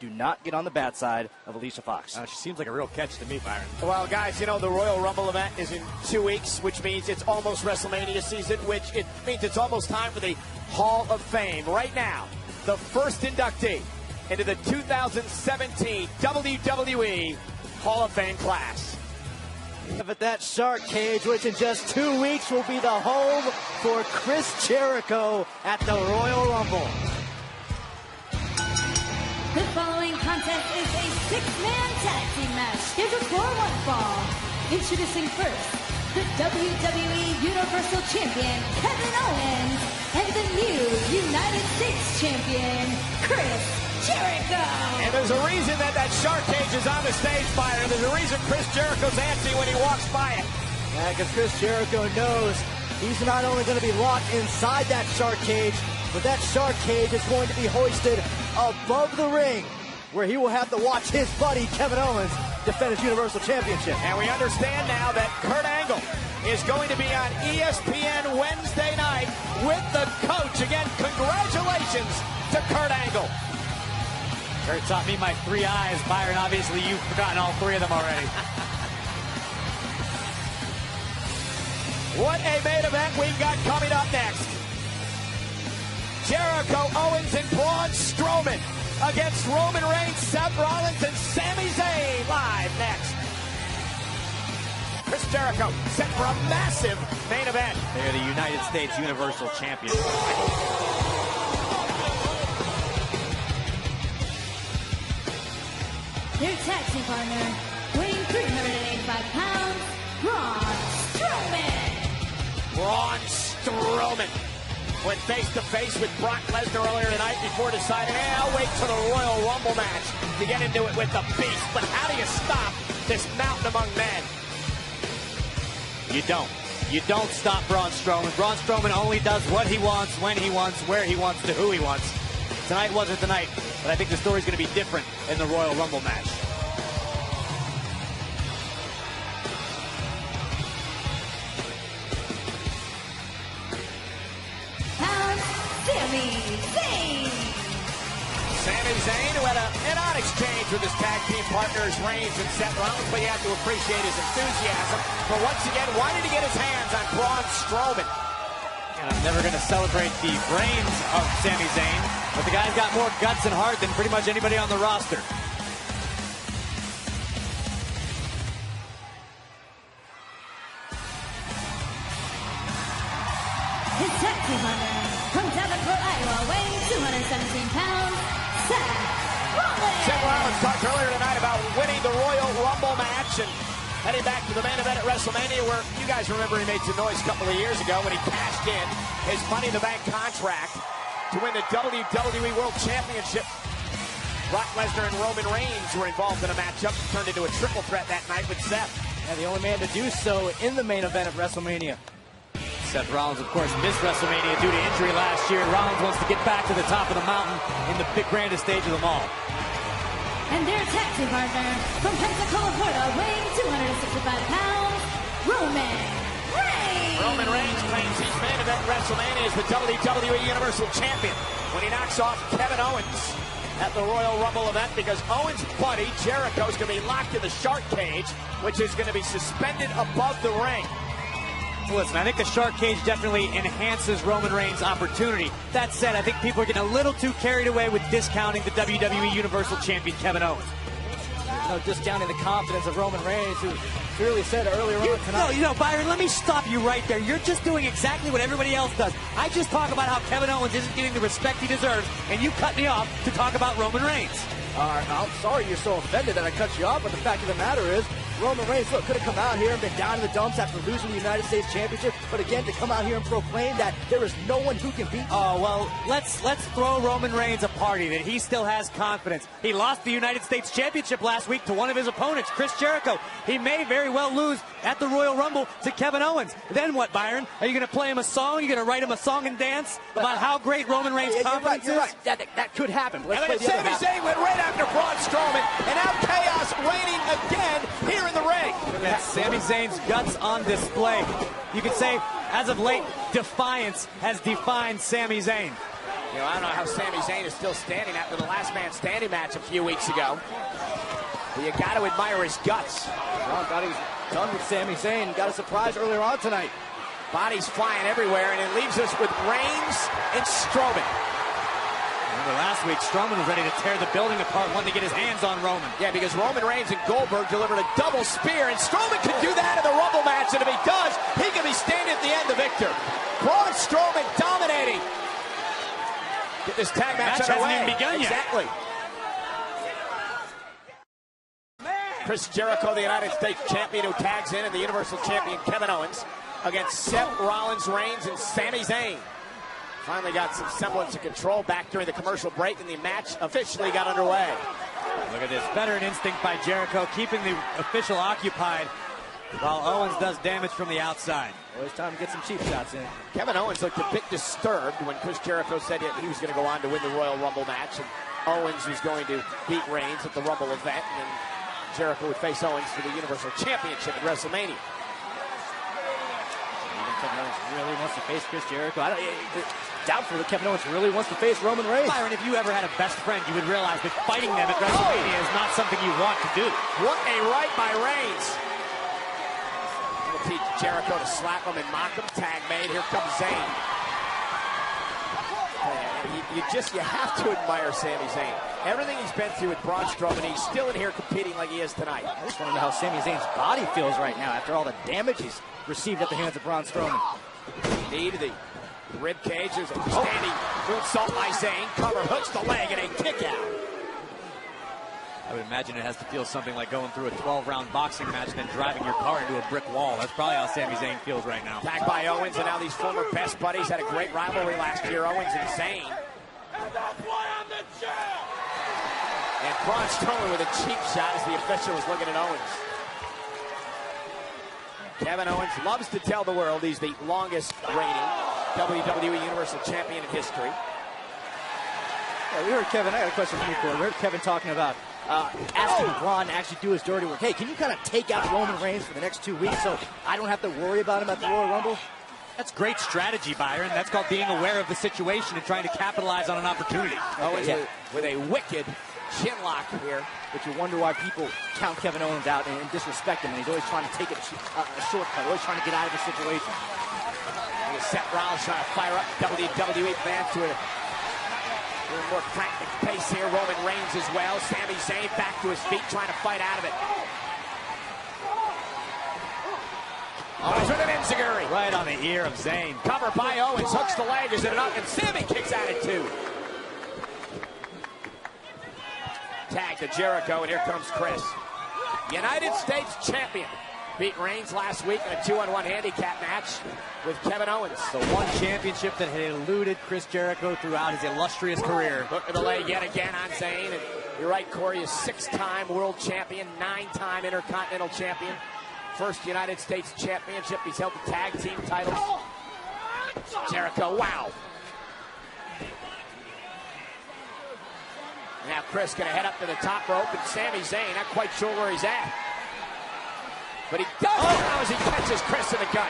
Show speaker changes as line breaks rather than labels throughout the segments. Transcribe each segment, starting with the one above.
do not get on the bad side of Alicia Fox.
She seems like a real catch to me, Byron.
Well, guys, you know, the Royal Rumble event is in 2 weeks, which means it's almost WrestleMania season, which it means it's almost time for the Hall of Fame. Right now, the first inductee into the 2017 WWE Hall of Fame class.
But that shark cage, which in just 2 weeks will be the home for Chris Jericho at the Royal Rumble.
The following contest is a six-man tag team match scheduled for one fall. Introducing first, the WWE Universal Champion, Kevin Owens, and the new United States Champion, Chris Jericho.
And there's a reason that shark cage is on the stage, Byron. There's a reason Chris Jericho's antsy when he walks by it.
Yeah, because Chris Jericho knows he's not only going to be locked inside that shark cage, but that shark cage is going to be hoisted above the ring, where he will have to watch his buddy Kevin Owens defend his Universal Championship.
And we understand now that Kurt Angle is going to be on ESPN Wednesday night with the coach. Again, congratulations to Kurt Angle.
Kurt taught me my 3 eyes. Byron, obviously you've forgotten all 3 of them already.
What a main event we've got coming up next. Jericho, Owens, and Braun Strowman against Roman Reigns, Seth Rollins, and Sami Zayn. Live next. Chris Jericho set for a massive main event.
They're the United States Universal Champions.
Their tag team partner, weighing 385 pounds, Braun Strowman.
Braun Strowman went face-to-face with Brock Lesnar earlier tonight before deciding, hey, I'll wait till the Royal Rumble match to get into it with the Beast. But how do you stop this mountain among men?
You don't. You don't stop Braun Strowman. Braun Strowman only does what he wants, when he wants, where he wants, to who he wants. Tonight wasn't the night, but I think the story's going to be different in the Royal Rumble match.
Sami Zayn.
Sami Zayn, who had an odd exchange with his tag team partners, Reigns and Seth Rollins, but you have to appreciate his enthusiasm. But once again, why did he get his hands on Braun Strowman?
And I'm never going to celebrate the brains of Sami Zayn, but the guy's got more guts and heart than pretty much anybody on the roster.
His tag team partner, from Davenport, Iowa, weighing 217 pounds, Seth Rollins.
Seth Rollins talked earlier tonight about winning the Royal Rumble match and heading back to the main event at WrestleMania, where you guys remember he made some noise a couple of years ago when he cashed in his Money in the Bank contract to win the WWE World Championship. Brock Lesnar and Roman Reigns were involved in a matchup that turned into a triple threat that night with Seth.
And the only man to do so in the main event of WrestleMania.
Seth Rollins, of course, missed WrestleMania due to injury last year. Rollins wants to get back to the top of the mountain in the big grandest stage of them all.
And their tag team partner, from Pensacola, Florida, weighing 265 pounds, Roman Reigns.
Roman Reigns claims he's main event WrestleMania as the WWE Universal Champion when he knocks off Kevin Owens at the Royal Rumble event, because Owens' buddy Jericho is going to be locked in the shark cage, which is going to be suspended above the ring.
Listen, I think the shark cage definitely enhances Roman Reigns' opportunity. That said, I think people are getting a little too carried away with discounting the WWE Universal Champion, Kevin Owens.
No discounting the confidence of Roman Reigns, who clearly said earlier on tonight.
No, Byron, let me stop you right there. You're just doing exactly what everybody else does. I just talk about how Kevin Owens isn't getting the respect he deserves, and you cut me off to talk about Roman Reigns.
I'm sorry you're so offended that I cut you off, but the fact of the matter is, Roman Reigns, look, could have come out here and been down in the dumps after losing the United States Championship, but again, to come out here and proclaim that there is no one who can beat you.
Oh, well, let's throw Roman Reigns a party that he still has confidence. He lost the United States Championship last week to one of his opponents, Chris Jericho. He may very well lose at the Royal Rumble to Kevin Owens. Then what, Byron? Are you going to play him a song? Are you going to write him a song and dance about how great Roman Reigns' confidence
You're
is?
right. That could happen.
And then Sami Zayn went right after Braun Strowman, and now chaos reigning again here in the ring.
That's Sami Zayn's guts on display. You could say, as of late, defiance has defined Sami Zayn.
You know, I don't know how Sami Zayn is still standing after the last man standing match a few weeks ago. But you got to admire his guts.
Braun thought he was done with Sami Zayn. Got a surprise earlier on tonight.
Bodies flying everywhere, and it leaves us with Reigns and Strowman.
Remember last week, Strowman was ready to tear the building apart, wanting to get his hands on Roman.
Yeah, because Roman Reigns and Goldberg delivered a double spear, and Strowman could do that in the Rumble match, and if he does, he can be standing at the end the victor. Braun Strowman dominating. Get this tag match underway.
Hasn't even begun yet.
Exactly. Chris Jericho, the United States champion, who tags in, and the Universal champion Kevin Owens against Seth, Rollins, Reigns, and Sami Zayn. Finally got some semblance of control back during the commercial break, and the match officially got underway.
Look at this veteran instinct by Jericho, keeping the official occupied while Owens does damage from the outside.
Well, it's time to get some cheap shots in.
Kevin Owens looked a bit disturbed when Chris Jericho said he was going to go on to win the Royal Rumble match, and Owens was going to beat Reigns at the Rumble event, and then Jericho would face Owens for the Universal Championship at WrestleMania.
Kevin Owens really wants to face Chris Jericho. Doubtful that Kevin Owens really wants to face Roman Reigns.
Byron, if you ever had a best friend, you would realize that fighting them at WrestleMania is not something you want to do.
What a right by Reigns. We'll teach Jericho to slap him and mock him. Tag made. Here comes Zayn. You have to admire Sami Zayn. Everything he's been through with Braun Strowman, he's still in here competing like he is tonight.
I just want to know how Sami Zayn's body feels right now after all the damage he's received at the hands of Braun Strowman.
Knee to the rib cage. There's a standing moonsault by Zayn. Cover hooks the leg and a kick out.
I would imagine it has to feel something like going through a 12-round boxing match and then driving your car into a brick wall. That's probably how Sami Zayn feels right now.
Tagged by Owens, and now these former best buddies had a great rivalry last year, Owens and Zayn. And Braun Strowman with a cheap shot as the official was looking at Owens. Kevin Owens loves to tell the world he's the longest reigning WWE Universal Champion in history.
Yeah, we heard Kevin, I got a question for you, Corey. We heard Kevin talking about asking Braun to actually do his dirty work. Hey, can you kind of take out Roman Reigns for the next 2 weeks so I don't have to worry about him at the Royal Rumble?
That's great strategy, Byron. That's called being aware of the situation and trying to capitalize on an opportunity.
Owens with a wicked chin lock here.
But you wonder why people count Kevin Owens out and disrespect him, and he's always trying to take a shortcut, always trying to get out of the situation.
Seth Rollins trying to fire up WWE fans to a little more frantic pace here. Roman Reigns as well. Sami Zayn back to his feet, trying to fight out of it. Owens with an enziguri.
Right on the ear of Zayn.
Cover by Owens, hooks the leg, is it enough? And Sami kicks at it too. Tag to Jericho, and here comes Chris. United States champion. Beat Reigns last week in a 2-on-1 handicap match with Kevin Owens.
The one championship that had eluded Chris Jericho throughout his illustrious career.
Hook to the leg yet again on Zayn. And you're right, Corey is 6-time world champion, 9-time intercontinental champion. First United States championship. He's held the tag team titles. Jericho, wow. Now Chris going to head up to the top rope, and Sami Zayn, not quite sure where he's at. But he does it now as he catches Chris in the gut.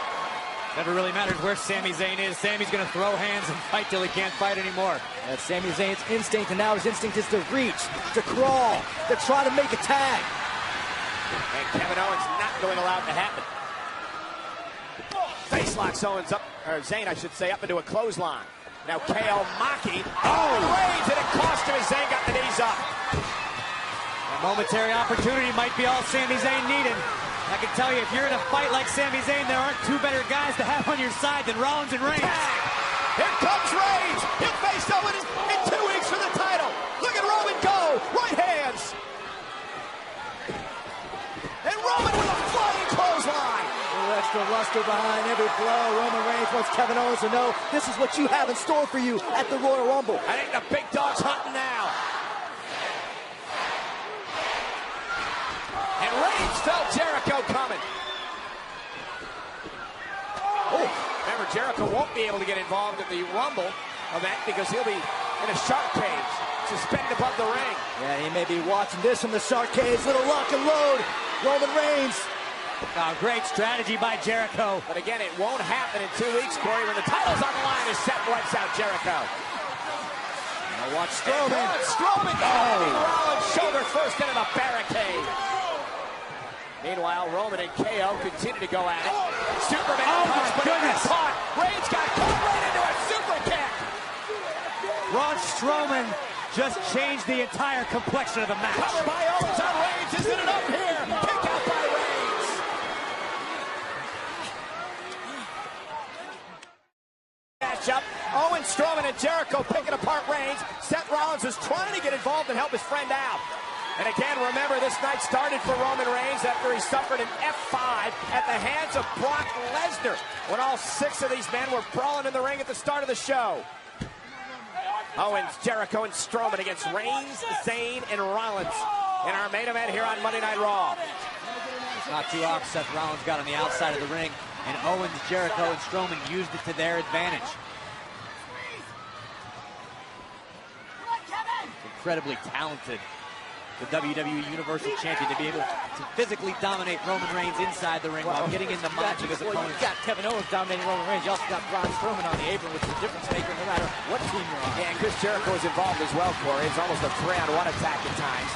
Never really matters where Sami Zayn is. Sami's going to throw hands and fight till he can't fight anymore.
That's Sami Zayn's instinct, and now his instinct is to reach, to crawl, to try to make a tag.
And Kevin Owens not going to allow it to happen. Face locks Owens up, or Zayn, I should say, up into a clothesline. Now KO Maki. Oh, Reigns, and it cost him as Zayn got the knees up.
A momentary opportunity might be all Sami Zayn needed. I can tell you, if you're in a fight like Sami Zayn, there aren't two better guys to have on your side than Rollins and Reigns.
Tag. Here comes Reigns. He'll face Owens in 2 weeks for the title. Look at Roman go. Right hands. And Roman with a flying clothesline.
A little extra luster behind every blow. Roman Reigns wants Kevin Owens to know this is what you have in store for you at the Royal Rumble.
I think the big dog's hunting now. And Reigns felt Jericho coming. Oh, remember, Jericho won't be able to get involved in the Rumble event because he'll be in a shark cage, suspended above the ring.
Yeah, he may be watching this from the shark cage. Little lock and load. Roman Reigns.
Oh, great strategy by Jericho.
But again, it won't happen in 2 weeks, Corey, when the title's on the line as Seth wipes out Jericho.
Now watch Stowman.
Strowman driving Rollins shoulder first into the barricade. Meanwhile, Roman and KO continue to go at it. Superman punch, but he got caught. Reigns got caught right into a super kick.
Braun Strowman just changed the entire complexion of the match.
Cover by Owens on Reigns. Isn't it up here? Kick out by Reigns. Matchup. Owens, Strowman, and Jericho picking apart Reigns. Seth Rollins was trying to get involved and help his friend out. And again, remember, this night started for Roman Reigns after he suffered an F5 at the hands of Brock Lesnar when all 6 of these men were brawling in the ring at the start of the show. Owens, Jericho, and Strowman against Reigns, Zayn, and Rollins in our main event here on Monday Night Raw.
Not too often Seth Rollins got on the outside of the ring, and Owens, Jericho, and Strowman used it to their advantage. Incredibly talented, the WWE Universal Champion, to be able to physically dominate Roman Reigns inside the ring while getting in the minds of his opponents.
You got Kevin Owens dominating Roman Reigns. You also got Braun Strowman on the apron, which is a difference maker no matter what team you're on.
Yeah, and Chris Jericho is involved as well, Corey. It's almost a 3-on-1 attack at times.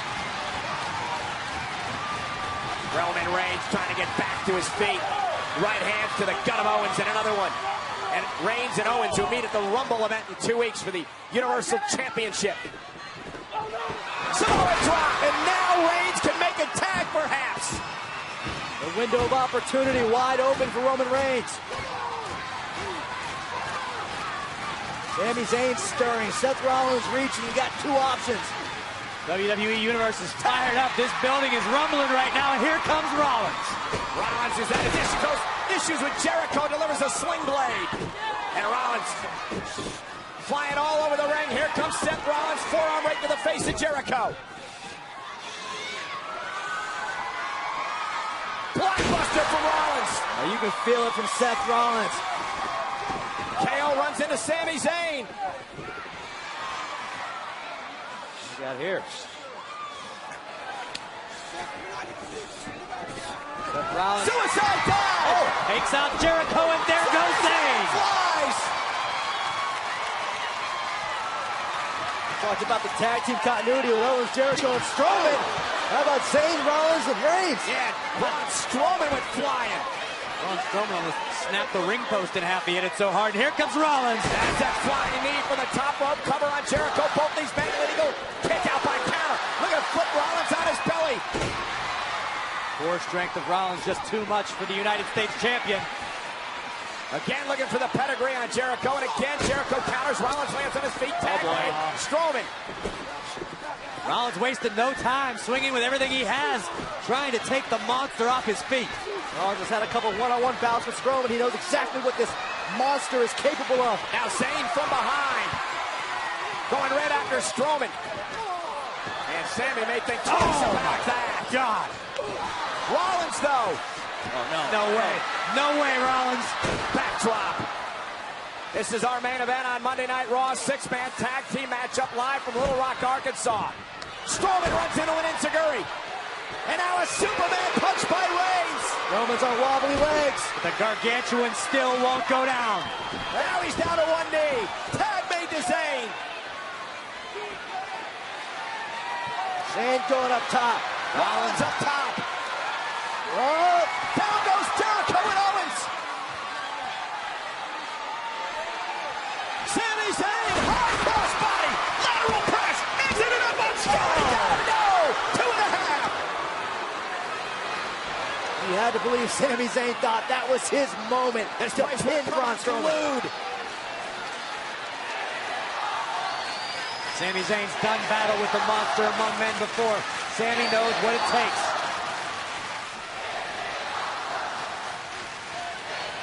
Roman Reigns trying to get back to his feet. Right hand to the gut of Owens, and another one. And Reigns and Owens, who meet at the Rumble event in 2 weeks for the Universal Championship. Samoa drop, and now Reigns can make a tag, perhaps.
The window of opportunity wide open for Roman Reigns. Sami Zayn stirring, Seth Rollins reaching. You got 2 options.
WWE Universe is fired up. This building is rumbling right now, and here comes Rollins.
Rollins is at issues with Jericho, delivers a sling blade. And Rollins flying all over the ring. Here comes Seth Rollins, forearm right to the face of Jericho. Blockbuster from Rollins.
Now you can feel it from Seth Rollins.
KO runs into Sami Zayn.
What we got here? Seth Rollins.
Suicide dive!
Takes out Jericho, and there goes Zayn.
Flies!
Talked about the tag team continuity with Owens, Jericho, and Strowman. How about Zayn, Rollins, and Reigns?
Yeah, Braun Strowman went flying.
Braun Strowman almost snapped the ring post in half. He hit it so hard. And here comes Rollins.
That's that flying knee from the top rope. Cover on Jericho. Both these men illegal. Kick out by counter. Look at flip Rollins on his belly.
Core strength of Rollins just too much for the United States Champion.
Again looking for the pedigree on Jericho. And again Jericho counters. Rollins lands on his feet. Tag away. Strowman.
Rollins wasted no time, swinging with everything he has, trying to take the monster off his feet.
Rollins has had a couple one-on-one bouts with Strowman. He knows exactly what this monster is capable of.
Now Zayn from behind. Going right after Strowman. And Sami may think twice about that.
God.
Rollins, though.
Oh, no. No way. No way, Rollins.
Backdrop. This is our main event on Monday Night Raw. 6-man tag team matchup live from Little Rock, Arkansas. Strowman runs into an enziguri. And now a Superman punch by Reigns.
Roman's on wobbly legs.
But the gargantuan still won't go down.
And now he's down to one knee. Tag made to Zayn.
Zayn going up top.
Rollins up top.
Oh,
Down goes Jericho and Owens. Sami Zayn, hard crossbody, lateral press, mixing it up on Strowman. No, 2.5.
you had to believe Sami Zayn thought that was his moment to pin Braun Strowman.
Sami Zayn's done battle with the monster among men before. Sami knows what it takes.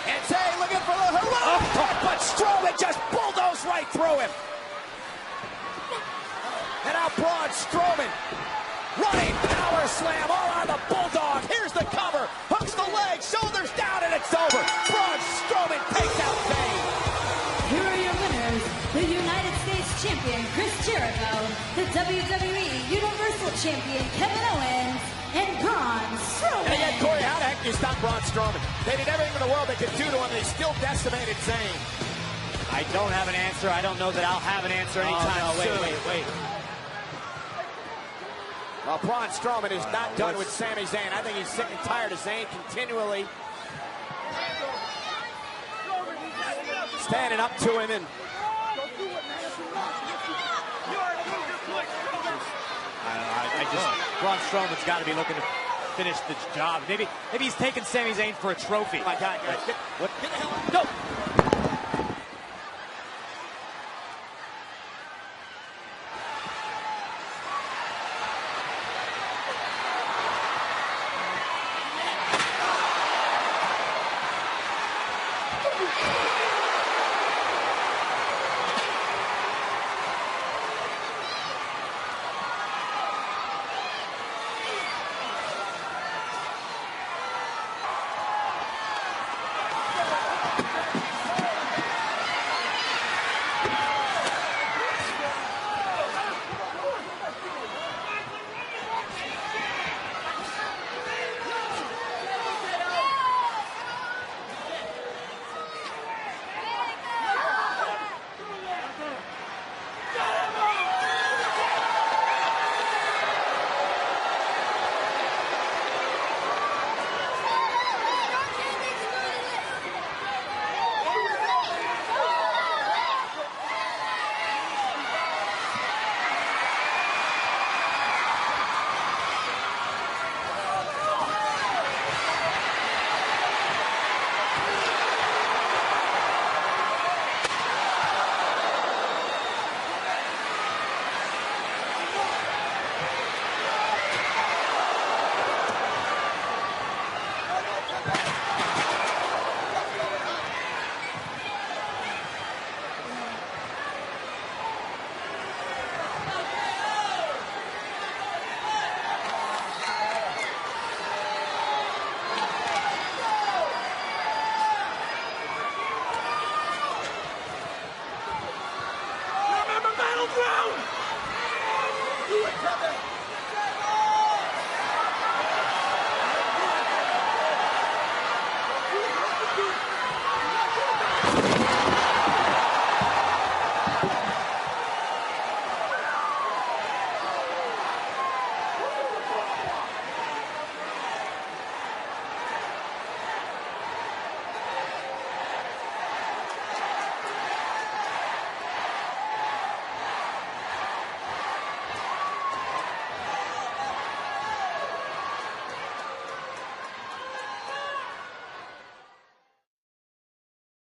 And Zayn looking for the heroic kick, but Strowman just bulldozed right through him. And now Braun Strowman, running power slam all on the Bulldog. Here's the cover, hooks the leg, shoulders down, and it's over. Braun Strowman takes out Zayn.
Here are your winners, the United States Champion Chris Jericho, the WWE Universal Champion Kevin Owens, and Braun Strowman.
And again, Corey, how the heck do you stop Braun Strowman? They did everything in the world they could do to him, and they still decimated Zayn.
I don't have an answer. I don't know that I'll have an answer anytime soon.
Wait. Well, Braun Strowman is not done with Sami Zayn. I think he's sick and tired of Zayn continually standing up to him and
Braun Strowman's got to be looking to finish the job. Maybe he's taking Sami Zayn for a trophy.
my God, guys, get the hell out.
No.